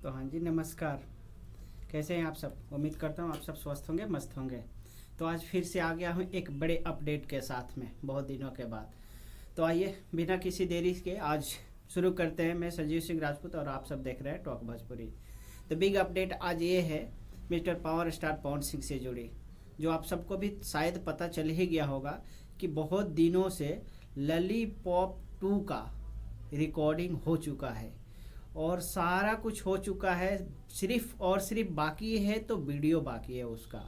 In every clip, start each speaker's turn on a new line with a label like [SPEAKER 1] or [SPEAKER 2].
[SPEAKER 1] तो हाँ जी, नमस्कार। कैसे हैं आप सब? उम्मीद करता हूँ आप सब स्वस्थ होंगे, मस्त होंगे। तो आज फिर से आ गया हूँ एक बड़े अपडेट के साथ में, बहुत दिनों के बाद। तो आइए बिना किसी देरी के आज शुरू करते हैं। मैं संजीव सिंह राजपूत और आप सब देख रहे हैं टॉक भोजपुरी। तो बिग अपडेट आज ये है mister power star Pawan Singh से जुड़ी, जो आप सबको भी शायद पता चल ही गया होगा कि बहुत दिनों से लॉलीपॉप 2 का रिकॉर्डिंग हो चुका है और सारा कुछ हो चुका है। सिर्फ और सिर्फ बाकी है तो वीडियो बाकी है उसका,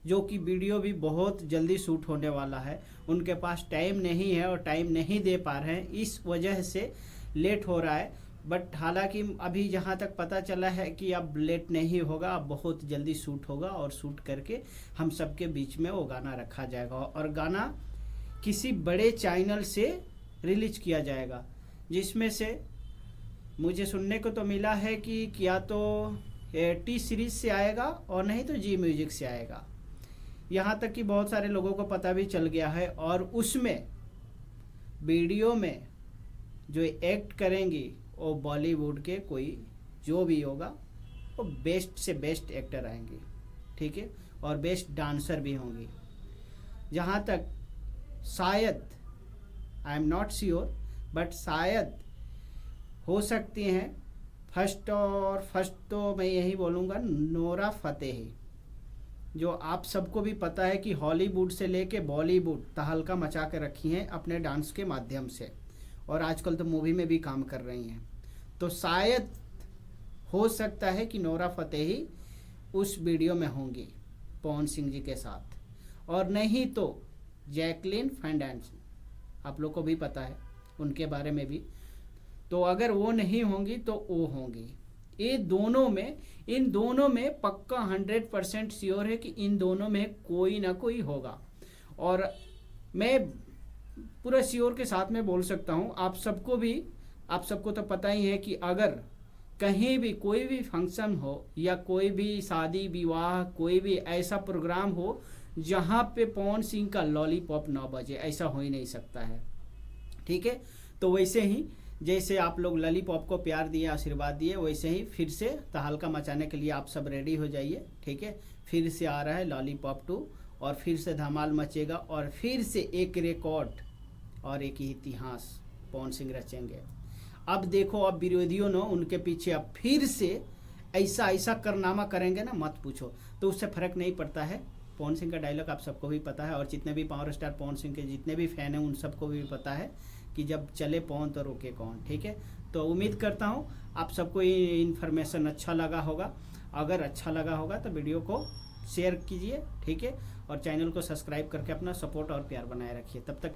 [SPEAKER 1] जो कि वीडियो भी बहुत जल्दी शूट होने वाला है। उनके पास टाइम नहीं है और टाइम नहीं दे पा रहे हैं, इस वजह से लेट हो रहा है। बट हालांकि अभी जहाँ तक पता चला है कि अब लेट नहीं होगा, अब बहुत जल्दी शूट होगा और शूट करके हम सबके बीच में वो गाना रखा जाएगा और गाना किसी बड़े चैनल से रिलीज किया जाएगा, जिसमें से मुझे सुनने को तो मिला है कि या तो टी सीरीज से आएगा और नहीं तो जी म्यूजिक से आएगा। यहाँ तक कि बहुत सारे लोगों को पता भी चल गया है। और उसमें वीडियो में जो एक्ट करेंगी वो बॉलीवुड के कोई जो भी होगा वो बेस्ट से बेस्ट एक्टर आएंगे, ठीक है, और बेस्ट डांसर भी होंगी। जहाँ तक शायद, I am not sure, but शायद हो सकती हैं फर्स्ट तो मैं यही बोलूँगा नोरा फतेही, जो आप सबको भी पता है कि हॉलीवुड से लेके बॉलीवुड तहलका मचा के रखी हैं अपने डांस के माध्यम से, और आजकल तो मूवी में भी काम कर रही हैं। तो शायद हो सकता है कि नोरा फतेही उस वीडियो में होंगी पवन सिंह जी के साथ, और नहीं तो जैकलिन फर्नांडिस, आप लोग को भी पता है उनके बारे में भी। तो अगर वो नहीं होंगी तो वो होंगी। इन दोनों में पक्का 100% श्योर है कि इन दोनों में कोई ना कोई होगा। और मैं पूरा श्योर के साथ में बोल सकता हूँ, आप सबको तो पता ही है कि अगर कहीं भी कोई भी फंक्शन हो या कोई भी शादी विवाह, कोई भी ऐसा प्रोग्राम हो जहाँ पे पवन सिंह का लॉलीपॉप ना बजे, ऐसा हो ही नहीं सकता है, ठीक है। तो वैसे ही जैसे आप लोग लॉलीपॉप को प्यार दिए, आशीर्वाद दिए, वैसे ही फिर से तहलका मचाने के लिए आप सब रेडी हो जाइए, ठीक है। फिर से आ रहा है लॉलीपॉप 2 और फिर से धमाल मचेगा और फिर से एक रिकॉर्ड और एक इतिहास पवन सिंह रचेंगे। अब देखो, अब विरोधियों ने उनके पीछे अब फिर से ऐसा कारनामा करेंगे ना, मत पूछो। तो उससे फर्क नहीं पड़ता है। पवन सिंह का डायलॉग आप सबको भी पता है और जितने भी पावर स्टार पवन सिंह के जितने भी फैन हैं उन सबको भी पता है कि जब चले पवन तो रोके कौन, ठीक है। तो उम्मीद करता हूँ आप सबको ये इन्फॉर्मेशन अच्छा लगा होगा। अगर अच्छा लगा होगा तो वीडियो को शेयर कीजिए, ठीक है, और चैनल को सब्सक्राइब करके अपना सपोर्ट और प्यार बनाए रखिए। तब तक